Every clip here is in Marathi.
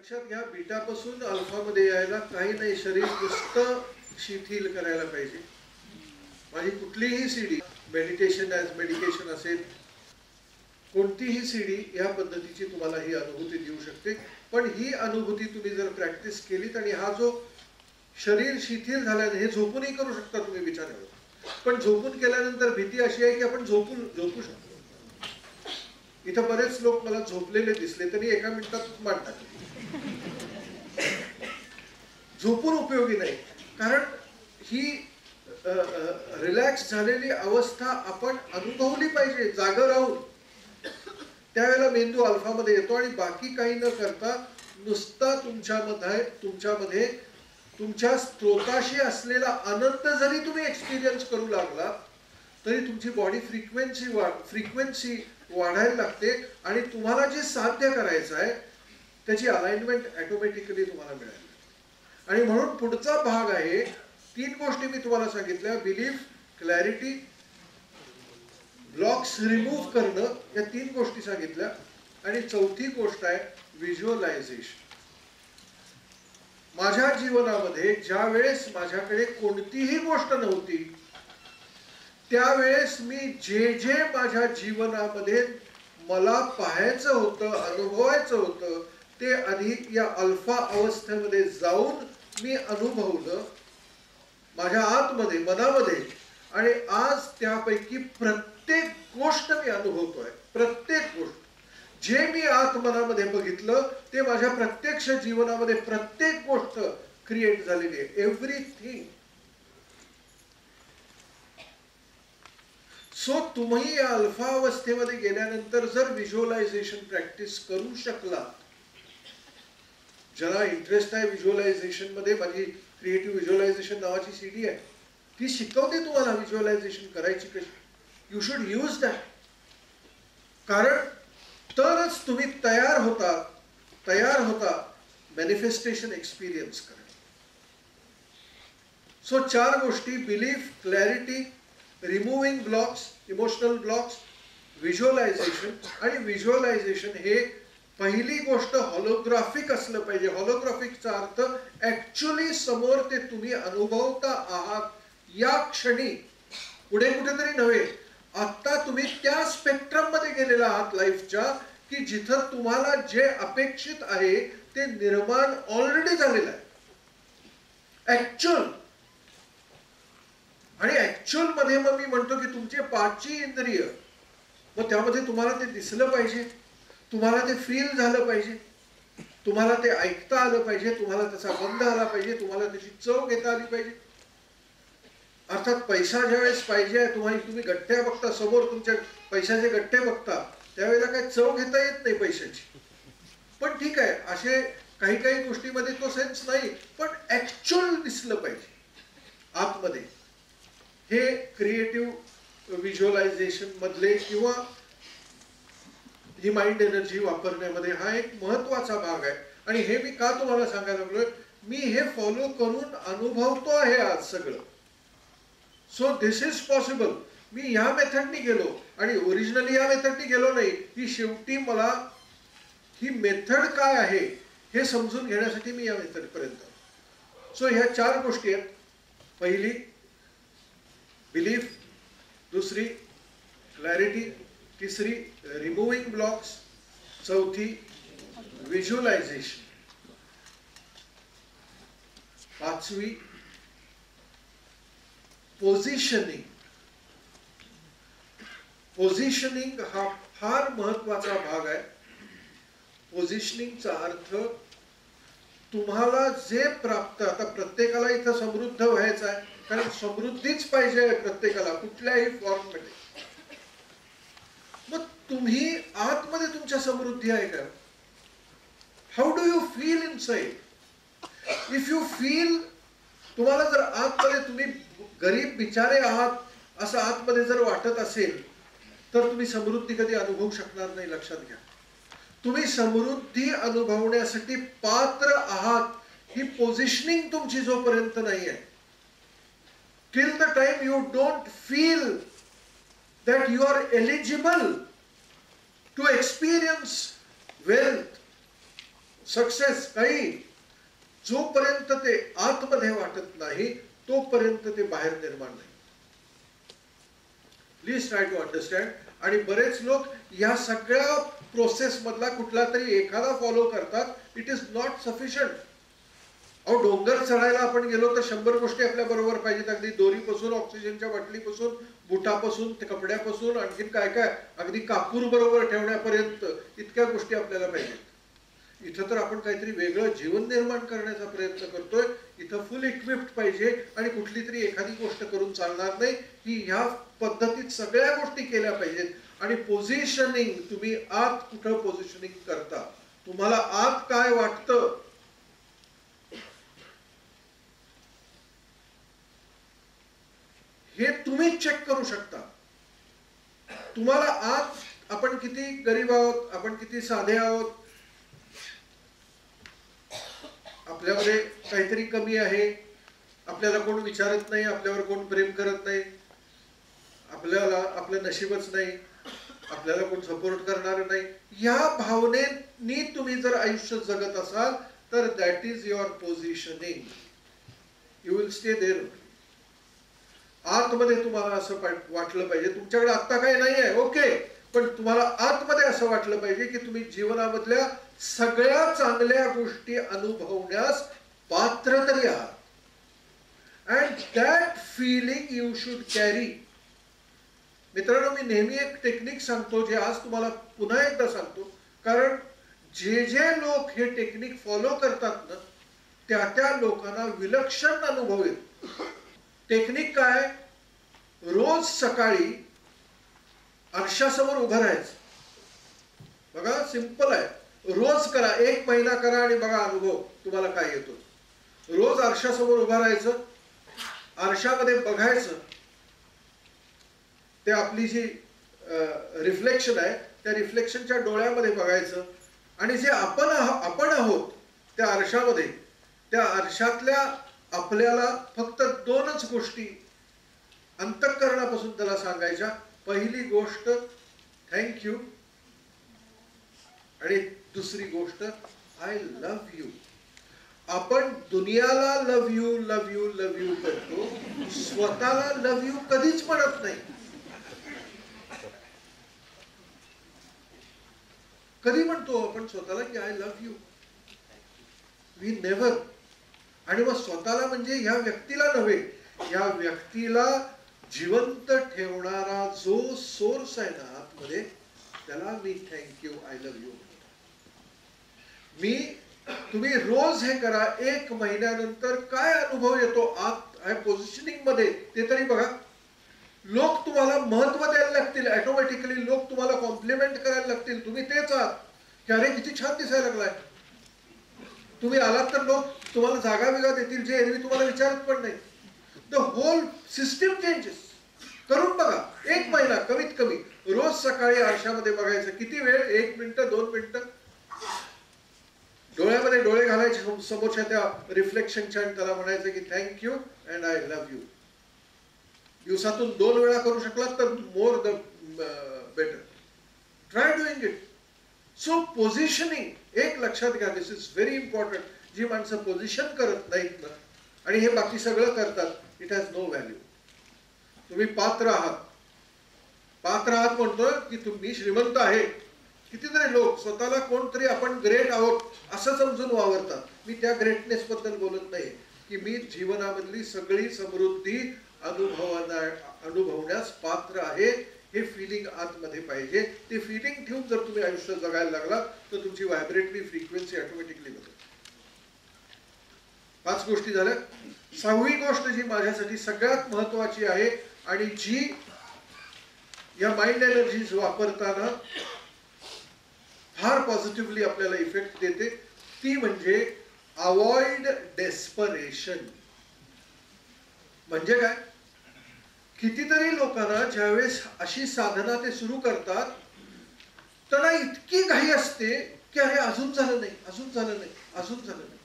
लक्षात घ्या, बीटापासून अल्फामध्ये यायला काही नाही, शरीर नुसतं शिथिल करायला पाहिजे. माझी कुठलीही सीडी, मेडिटेशन ॲज मेडिकेशन असेल, कोणतीही सीडी या पद्धतीची तुम्हाला ही अनुभूती देऊ शकते. पण ही अनुभूती तुम्ही जर प्रॅक्टिस केलीत आणि हा जो शरीर शिथिल झाल्याने, हे झोपूनही करू शकता तुम्ही विचारावर, पण झोपून केल्यानंतर भीती अशी आहे की आपण झोपू शकतो. इथं बरेच लोक मला झोपलेले दिसले तरी एका मिनिटात मान टाकले. झोपून उपयोगी नाही, कारण ही रिलॅक्स झालेली अवस्था आपण अनुभवली पाहिजे जागं राहून. त्यावेळेला मेंदू अल्फामध्ये येतो आणि बाकी काही न करता नुसता तुमच्यामध्ये तुमच्या स्त्रोताशी असलेला आनंद जरी तुम्ही एक्सपिरियन्स करू लागला तरी तुमची बॉडी फ्रिक्वेन्सी वाढायला लागते आणि तुम्हाला जे साध्य करायचं आहे त्याची अलाइनमेंट ऑटोमॅटिकली तुम्हाला मिळेल. आणि म्हणून पुढचा भाग आहे, 3 गोष्टी मी तुम्हाला सांगितल्या, बिलीफ, क्लॅरिटी, ब्लॉक्स रिमूव्ह करणं, या 3 गोष्टी सांगितल्या. आणि चौथी गोष्ट आहे व्हिज्युअलायझेशन. माझ्या जीवनामध्ये ज्या वेळेस माझ्याकडे कोणतीही गोष्ट नव्हती त्यावेळेस मी जे माझ्या जीवनामध्ये मला पाहायचं होतं, अनुभवायचं होतं, ते आधी या अल्फा अवस्थेमध्ये जाऊन मी अनुभवलं माझ्या आतमध्ये, मनामध्ये. आणि आज त्यापैकी प्रत्येक गोष्ट मी अनुभवतोय. प्रत्येक गोष्ट जे मी आतमनामध्ये बघितलं ते माझ्या प्रत्यक्ष जीवनामध्ये प्रत्येक गोष्ट क्रिएट झालेली आहे. एव्हरीथिंग. सो तुम्ही या अल्फा अवस्थेमध्ये गेल्यानंतर जर व्हिज्युअलायझेशन प्रॅक्टिस करू शकला, ज्याला इंटरेस्ट आहे व्हिज्युअलायझेशन मध्ये, माझी क्रिएटिव्ह व्हिज्युअलायझेशन नावाची सीडी आहे, ती शिकवते तुम्हाला व्हिज्युअलायझेशन करायची कशी. You should use that. कारण तरच तुम्ही तयार होता मॅनिफेस्टेशन एक्सपिरियन्स करा. सो 4 गोष्टी, belief, clarity, removing blocks, emotional blocks, visualisation. आणि व्हिज्युअलायझेशन हे पहिली गोष्ट हॉलोग्राफिक असलं पाहिजे. हॉलोग्राफिकचा अर्थ ऍक्च्युअली समोर ते तुम्ही अनुभवता आहात या क्षणी, पुढे कुठेतरी नव्हे. आता तुम्ही त्या स्पेक्ट्रम मध्ये गेलेला आहात लाईफच्या की जिथं तुम्हाला जे अपेक्षित आहे ते निर्माण ऑलरेडी झालेलं आहे, ऍक्च्युअल. आणि ऍक्च्युअल मध्ये मग मी म्हणतो की तुमचे 5ची इंद्रिय, मग त्यामध्ये तुम्हाला ते दिसलं पाहिजे, तुम्हाला ते फील झालं पाहिजे, तुम्हाला ते ऐकता आलं पाहिजे, तुम्हाला त्याचा गंध आला पाहिजे, तुम्हाला त्याची चव घेता आली पाहिजे. अर्थात पैसा ज्यावेळेस पाहिजे, तुम्ही गठ्ठ्या बघता समोर, तुमच्या पैशाचे गठ्ठे बघता, त्यावेळेला काही चव घेता येत नाही पैशाची. पण ठीक आहे, असे काही गोष्टीमध्ये तो सेन्स नाही, पण ऍक्च्युअल दिसलं पाहिजे आतमध्ये. हे क्रिएटिव्ह व्हिज्युअलायझेशन मधले किंवा ही माइंड एनर्जी वापरण्यामध्ये हा एक महत्वाचा भाग आहे. आणि हे मी का तुम्हाला सांगायला लागलोय, मी हे फॉलो करून अनुभवतो आहे आज सगळं. So this is possible. मी या मेथडनी गेलो आणि ओरिजिनली या मेथडनी गेलो नाही, ही शेवटी मला ही मेथड काय आहे हे समजून घेण्यासाठी मी या मेथड पर्यंत. सो ह्या 4 गोष्टी आहेत. पहिली बिलीफ, दुसरी क्लॅरिटी, तिसरी रिमूव्हिंग ब्लॉक्स, चौथी व्हिज्युअलायझेशन, 5वी पोझिशनिंग. पोझिशनिंग हा फार महत्वाचा भाग आहे. पोझिशनिंगचा अर्थ तुम्हाला जे प्राप्त, आता प्रत्येकाला इथं समृद्ध व्हायचं आहे, कारण समृद्धीच पाहिजे प्रत्येकाला कुठल्याही फॉर्ममध्ये. मग तुम्ही आतमध्ये तुमच्या समृद्धी आहे का? How do you feel in side? If you feel, तुम्हाला जर आतमध्ये तुम्ही गरीब बिचारे आहात असं आतमध्ये जर वाटत असेल तर तुम्ही समृद्धी कधी अनुभवू शकणार नाही. लक्षात घ्या, तुम्ही समृद्धी अनुभवण्यासाठी पात्र आहात ही पोझिशनिंग तुमची जोपर्यंत नाही आहे, till the time you don't feel that you are eligible to experience wealth, success, काही जोपर्यंत ते आतमध्ये वाटत नाही तोपर्यंत ते बाहेर निर्माण नाही. Please try to understand. आणि बरेच लोक या सगळ्या प्रोसेस मधला कुठला तरी एखादा फॉलो करतात. It is not sufficient. अहो, डोंगर चढायला आपण गेलो तर 100 गोष्टी आपल्या बरोबर पाहिजेत. अगदी दोरीपासून, ऑक्सिजनच्या बाटलीपासून, बुटापासून, ते कपड्यापासून, आणखीन काय काय, अगदी कापूर बरोबर ठेवण्यापर्यंत इतक्या गोष्टी आपल्याला पाहिजेत. इथं तर आपण काहीतरी वेगळं जीवन निर्माण करण्याचा प्रयत्न करतोय. इथं फुल इक्विप्ड पाहिजे आणि कुठली तरी एखादी गोष्ट करून चालणार नाही. ही ह्या पद्धतीत सगळ्या गोष्टी केल्या पाहिजेत. आणि पोझिशनिंग, तुम्ही आत कुठं पोझिशनिंग करता, तुम्हाला आत काय वाटतं, हे तुम्ही चेक करू शकता. तुम्हाला आत आपण किती गरीब आहोत, आपण किती साधे आहोत, आपल्यामध्ये काहीतरी कमी आहे, आपल्याला कोण विचारत नाही, आपल्यावर कोण प्रेम करत नाही, आपल्याला आपलं नशीबच नाही, आपल्याला कोण सपोर्ट करणार नाही, या भावनेनी तुम्ही जर आयुष्य जगत असाल तर that is your positioning. You will stay there. आतमध्ये तुम्हाला असं वाटलं पाहिजे, तुमच्याकडे आत्ता काही नाही आहे, ओके, पण तुम्हाला आतमध्ये असं वाटलं पाहिजे की तुम्ही जीवनामधल्या सगळ्या चांगल्या गोष्टी अनुभवण्यास पात्र तरी आहात. And that feeling you should carry. मित्रांनो, मी नेहमी एक टेक्निक सांगतो, जे आज तुम्हाला पुन्हा एकदा सांगतो, कारण जे जे लोक हे टेक्निक फॉलो करतात ना, त्या त्या लोकांना विलक्षण अनुभव येतो. टेक्निक काय? रोज सकाळी आरशासमोर उभं राहायचं. बघा, सिंपल आहे. रोज करा, 1 महिना करा आणि बघा अनुभव तुम्हाला काय येतो. रोज आरशासमोर उभं राहायचं, आरशामध्ये बघायचं, ते आपली जी रिफ्लेक्शन आहे त्या रिफ्लेक्शनच्या डोळ्यामध्ये बघायचं, आणि जे आपण आहोत त्या आरशामध्ये, त्या आरशातल्या आपल्याला फक्त 2च गोष्टी अंतःकरणापासून त्याला सांगायच्या. पहिली गोष्ट थँक्यू, आणि दुसरी गोष्ट आय लव्ह यू. आपण दुनियाला love you love you love you करतो, स्वतःला लव्ह यू कधीच म्हणत नाही. कधी म्हणतो आपण स्वतःला की I love you? We never. आणि मग स्वतःला म्हणजे ह्या व्यक्तीला नव्हे, या व्यक्तीला जिवंत ठेवणारा जो सोर्स आहे ना आतमध्ये, त्याला मी थँक्यू, आय लव्ह यू. तुम्ही रोज हे करा. 1 महिन्यानंतर काय अनुभव येतो आत पोझिशनिंग मध्ये ते तरी बघा. लोक तुम्हाला महत्व द्यायला लागतील, ऑटोमॅटिकली लोक तुम्हाला कॉम्प्लिमेंट करायला लागतील. तुम्ही तेच आहात की अरे किती छान दिसायला लागलाय. तुम्ही आलात तर लोक तुम्हाला जागा वेगळा देतील, जे एरवी तुम्हाला विचारत पण नाही. The whole system changes. करून बघा, 1 महिना कमीत कमी रोज सकाळी आरशामध्ये बघायचं. किती वेळ? 1 मिनिट, 2 मिनिटं. डोळ्यामध्ये डोळे घालायचे समोरच्या त्या रिफ्लेक्शनच्या, आणि त्याला म्हणायचं की thank you and I love you. दिवसातून 2 वेळा करू शकलात तर more the better. Try doing it. So positioning, एक लक्षात घ्या, दिस इज व्हेरी इम्पॉर्टंट. जी माणसं पोझिशन करत नाहीत ना आणि हे बाकी सगळं करतात, इट हॅज नो व्हॅल्यू. तुम्ही पात्र आहात. पात्र आहात म्हणतोय की तुम्ही श्रीमंत आहे. कितीतरी लोक स्वतःला कोणतरी आपण ग्रेट आहोत असं समजून वावरतात. मी त्या ग्रेटनेस बद्दल बोलत नाही, की मी जीवनामधली सगळी समृद्धी अनुभवण्यास पात्र आहे, हे फिलिंग आतमध्ये पाहिजे. ते फिलिंग ठेवून जर तुम्ही आयुष्य जगायला लागलात तर तुमची व्हायब्रेटरी फ्रिक्वेन्सी ऑटोमॅटिकली बदलते. 5 गोष्टी झाल्या. 6वी गोष्ट जी माझ्यासाठी सगळ्यात महत्वाची आहे आणि जी या माइंड एनर्जीज वापरताना फार पॉझिटिव्हली आपल्याला इफेक्ट देते, ती म्हणजे अवॉइड डेस्परेशन. म्हणजे काय? कितीतरी लोकांना ज्यावेळेस अशी साधना ते सुरू करतात, त्यांना इतकी घाई असते की अरे अजून झालं नाही, अजून झालं नाही, अजून झालं नाही.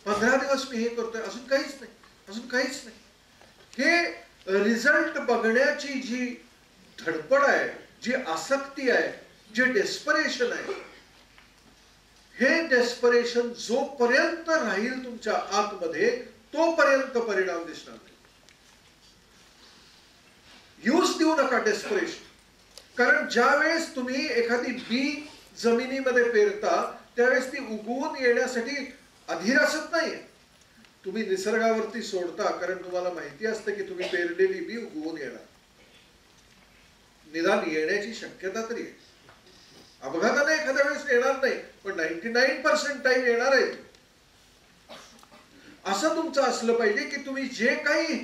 15 दिवस मी हे करतोय, अजून काहीच नाही, अजून काहीच नाही. हे रिझल्ट बघण्याची जी धडपड आहे, जी आसक्ती आहे, जे डेस्परेशन आहे, हे डेस्परेशन जोपर्यंत राहील तुमच्या आतमध्ये तोपर्यंत परिणाम दिसणार नाही. यूज देऊ नका डेस्परेशन. कारण ज्या वेळेस तुम्ही एखादी बी जमिनीमध्ये पेरता त्यावेळेस ती उगवून येण्यासाठी अधीर असत नाही. तुम्ही निसर्गावरती सोडता कारण तुम्हाला माहिती असतं की तुम्ही पेरलेली बी उगवून येणार. निदान येण्याची शक्यता तरी आहे. अपघाताने एखाद्या वेळेस येणार नाही पण 99% टाइम येणार आहे. असं तुमचं असलं पाहिजे की तुम्ही जे काही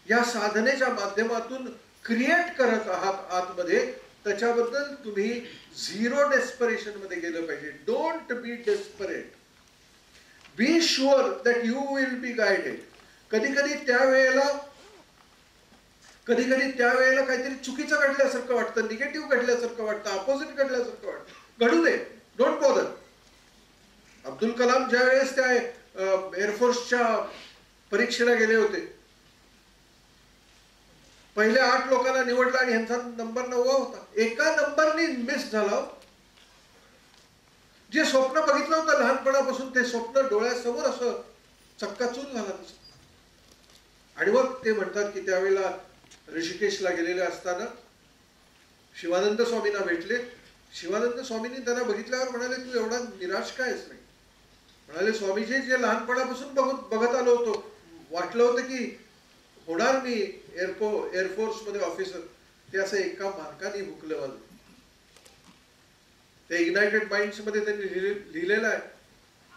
या साधनेच्या माध्यमातून क्रिएट करत आहात आतमध्ये त्याच्याबद्दल तुम्ही झिरो डेस्परेशन मध्ये गेलं पाहिजे. Don't be desperate. Be sure that you will be guided. कधी कधी त्यावेळेला काहीतरी चुकीचं घडल्यासारखं वाटतं, निगेटिव्ह घडल्यासारखं वाटतं, अपोजिट घडल्यासारखं वाटतं. घडू दे, डोंट बॉदर. अब्दुल कलाम ज्या वेळेस त्या एअरफोर्सच्या परीक्षेला गेले होते, पहिले 8 लोकांना निवडला आणि ह्यांचा नंबर 9वा होता. एका नंबरनी मिस झाला. जे स्वप्न बघितलं होतं लहानपणापासून ते स्वप्न डोळ्यासमोर असं चक्काचूर झाला. आणि मग ते म्हणतात की त्यावेळेला ऋषिकेशला गेलेले असताना शिवानंद स्वामींना भेटले. शिवानंद स्वामींनी त्यांना बघितल्यावर म्हणाले, तू एवढा निराश काय आहेस? नाही म्हणाले, स्वामीजी जे लहानपणापासून बघत आलो होतो, वाटलं होतं की होणार मी एअरफोर्स मध्ये ऑफिसर, ते असं एका मार्काने हुकलं माझं. ते इग्नायटेड माइंड्स मध्ये त्यांनी लिहिलेलं आहे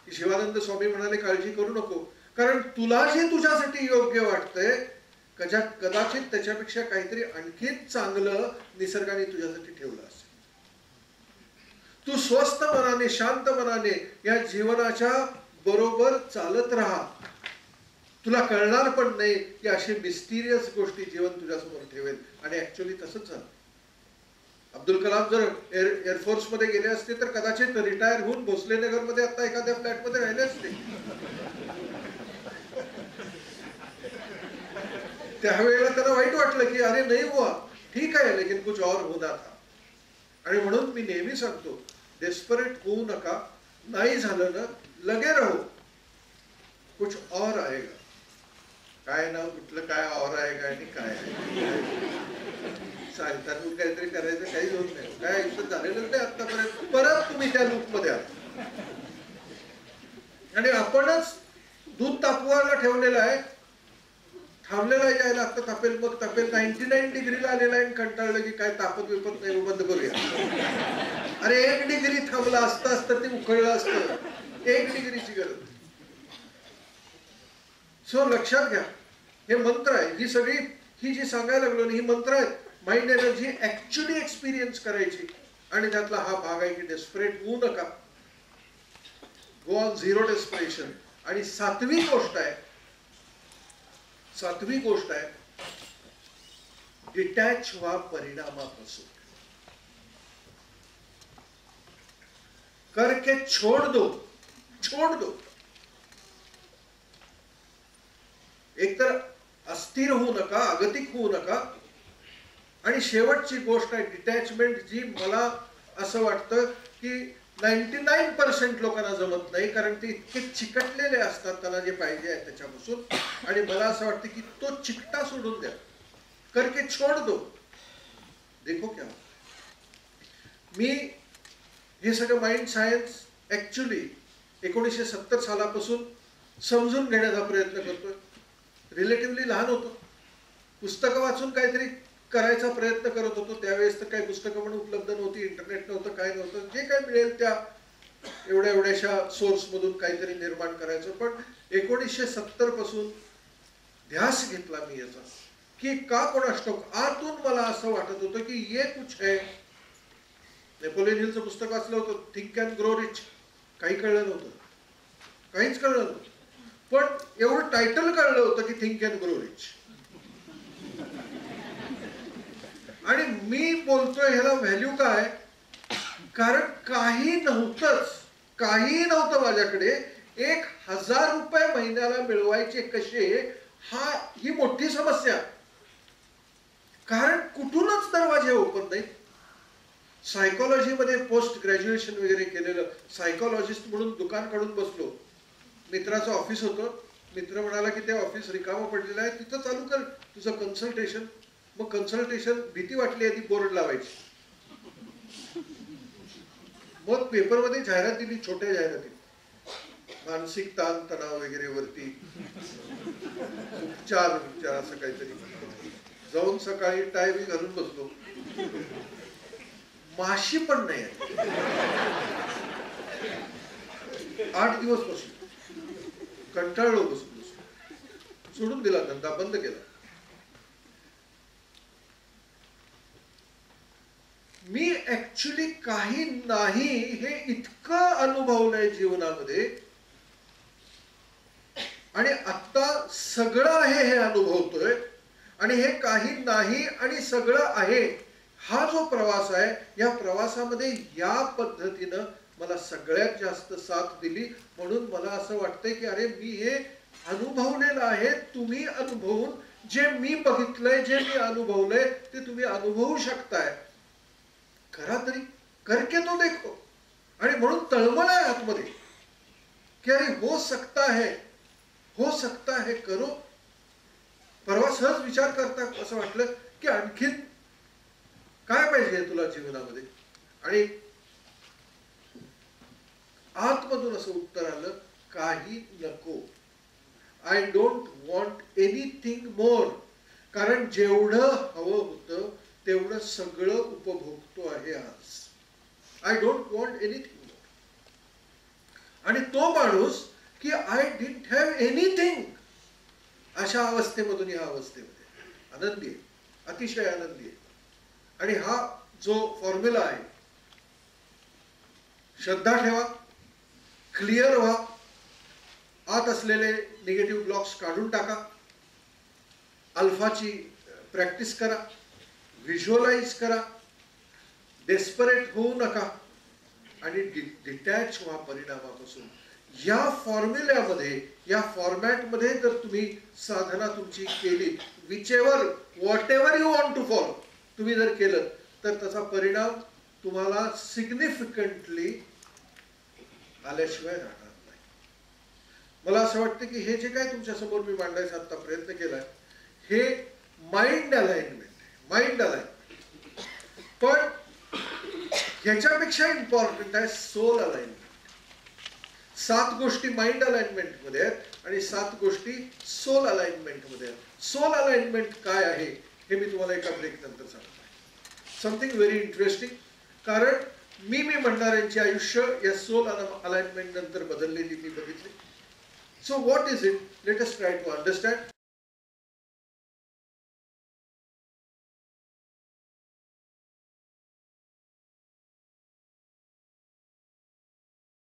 की शिवानंद स्वामी म्हणाले, काळजी करू नको, कारण तुला जे तुझ्यासाठी योग्य वाटतंय कदाचित त्याच्यापेक्षा काहीतरी आणखीन चांगलं निसर्गाने तुझ्यासाठी ठेवलं असेल. तू स्वस्थ मनाने, शांत मनाने या जीवनाच्या बरोबर चालत राहा. तुला कळणार पण नाही की अशी मिस्टिरियस गोष्टी जीवन तुझ्यासमोर ठेवेल. आणि ऍक्च्युअली तसंच झालं. अब्दुल कलाम जर एअरफोर्स मध्ये गेले असते तर कदाचित रिटायर होऊन भोसले नगर मध्ये आता एखाद्या फ्लॅट मध्ये राहिले असते. त्यावेळेला त्यांना वाईट वाटलं की अरे नाही हुआ, ठीक आहे, लेकिन कुछ और होना था. आणि म्हणून मी नेहमी सांगतो, डेस्परेट होऊ नका. नाही झालं ना, लगे रहो, कुछ और आएगा. काय नाव कुठलं, काय और आएगा आणि काय सांगतात काहीतरी करायचं, काहीच होत नाही. काय आयुष्यात झालेलं नाही आतापर्यंत. परत तुम्ही त्या लूप मध्ये आहात आणि आपणच दूध तापवायला ठेवलेलं आहे. थांबलेला यायला आता तापेल, मग तापेल. 99 डिग्रीला आलेला आहे, कंटाळलं की काय तापत विपत नाही, बंद करूया. अरे 1 डिग्री थांबला असता ते उकळलं असतं. 1 डिग्रीची गरज. सो लक्षात घ्या, हे मंत्र आहे. ही जी सांगायला लागलो ना, ही मंत्र आहेत. माइंड एनर्जी ऍक्च्युअली एक्सपिरियन्स करायची. आणि त्यातला हा भाग आहे की डेस्परेट होऊ नका. Go on zero desperation. आणि सातवी गोष्ट आहे डिटॅच व्हा परिणामापासून. करके छोड़ दो. एकतर अस्थिर होऊ नका, अगतिक होऊ नका. आणि शेवटची गोष्ट आहे डिटॅचमेंट, जी मला असं वाटतं की 99% लोकांना जमत नाही, कारण ते इतके चिकटलेले असतात त्यांना जे पाहिजे आहे त्याच्यापासून. आणि मला असं वाटतं की तो चिकटा सोडून द्या. करके छोड़ दो, देखो क्या. मी हे सगळं माइंड सायन्स ऍक्च्युअली 1970 सालापासून समजून घेण्याचा प्रयत्न करतोय. रिलेटिव्हली लहान होतो, पुस्तकं वाचून काहीतरी करायचा प्रयत्न करत होतो. त्यावेळेस तर काही पुस्तकं पण उपलब्ध नव्हती, इंटरनेट नव्हतं, काय नव्हतं. जे काय मिळेल त्या एवढ्याशा सोर्स मधून काहीतरी निर्माण करायचं. पण 1970 पासून ध्यास घेतला मी याचा की का कोणास ठाऊक आतून मला असं वाटत होतं की ये कुछ है. नेपोलियन हिलचं पुस्तक वाचलं होतं, थिंक अँड ग्रो रिच. काही कळलं नव्हतं, काहीच कळलं नव्हतं. पण एवढं टायटल कळलं होतं की थिंक अँड ग्रो रिच. आणि मी बोलतोय ह्याला व्हॅल्यू काय, कारण काही नव्हतं माझ्याकडे. 1000 रुपये महिन्याला मिळवायचे कसे, ही मोठी समस्या. कारण कुठूनच दरवाजे ओपन नाहीत. सायकोलॉजीमध्ये पोस्ट ग्रॅज्युएशन वगैरे केलेलं, सायकोलॉजिस्ट म्हणून दुकान काढून बसलो. मित्राचं ऑफिस होतं. मित्र म्हणाला की ते ऑफिस रिकामं पडलेलं आहे, तिथं चालू कर तुझं कन्सल्टेशन. मग कन्सल्टेशन, भीती वाटली आधी बोर्ड लावायची. मग पेपरमध्ये जाहिरात दिली, छोट्या जाहिराती, मानसिक ताण तणाव वगैरे वरती उपचार असं काहीतरी. जाऊन सकाळी टाय बी घालून बसलो. माशी पण नाही. 8 दिवस बसलो, कंटाळलो, बसलो, सोडून दिला धंदा, बंद केला. मी ऍक्च्युली काही नाही हे इतकं अनुभवलंय जीवनामध्ये, आणि आता सगळं आहे हे अनुभवतोय. आणि हे काही नाही आणि सगळं आहे हा जो प्रवास आहे, या प्रवासामध्ये या पद्धतीनं मला सगळ्यात जास्त साथ दिली. म्हणून मला असं वाटतंय की अरे मी हे अनुभवलेलं आहे. तुम्ही अनुभवून, जे मी बघितलंय, जे मी अनुभवलंय, ते तुम्ही अनुभवू शकताय. करा तरी, करके तो देखो. आणि म्हणून तळमळ आहे आतमध्ये की अरे हो सकता है, हो सकता है, करो. परवा सहज विचार करता असं वाटलं की आणखीन काय पाहिजे तुला जीवनामध्ये, आणि आतमधून असं उत्तर आलं, काही नको. आय डोंट वॉन्ट एनिथिंग मोर. कारण जेवढं हवं होतं तेवढं सगळं उपभोगतो आहे आज. आय डोंट वॉन्ट एनिथिंग मोर. आणि तो माणूस की आय डिडंट हॅव एनिथिंग, अशा अवस्थेमधून या अवस्थेमध्ये आनंदी आहे, अतिशय आनंदी आहे. आणि हा जो फॉर्म्युला आहे, श्रद्धा ठेवा, क्लिअर व्हा, आत असलेले निगेटिव्ह ब्लॉक्स काढून टाका, अल्फाची प्रॅक्टिस करा, व्हिज्युअलाइज करा, डेस्परेट होऊ नका, आणि डिटॅच व्हा परिणामापासून. या फॉर्म्युल्यामध्ये, या फॉर्मॅटमध्ये जर तुम्ही साधना तुमची केली, whatever you want to follow, तुम्ही जर केलं तर त्याचा परिणाम तुम्हाला सिग्निफिकंटली आल्याशिवाय राहणार नाही. मला असं वाटतं की हे जे काय तुमच्या समोर मी मांडायचा आता प्रयत्न केलाय, हे माइंड अलाइनमेंट आहे, माइंड अलाइनमेंट. पण ह्याच्यापेक्षा इम्पॉर्टंट आहे सोल अलाइनमेंट. 7 गोष्टी माइंड अलाइनमेंट मध्ये आहेत आणि 7 गोष्टी सोल अलाइनमेंट मध्ये आहेत. सोल अलाइनमेंट काय आहे हे मी तुम्हाला एका ब्रेक नंतर सांगतो. Something very interesting. कारण मी म्हणणाऱ्यांचे आयुष्य या सोल अलाइनमेंट नंतर बदललेली मी बघितली. So what is it? Let us try to understand.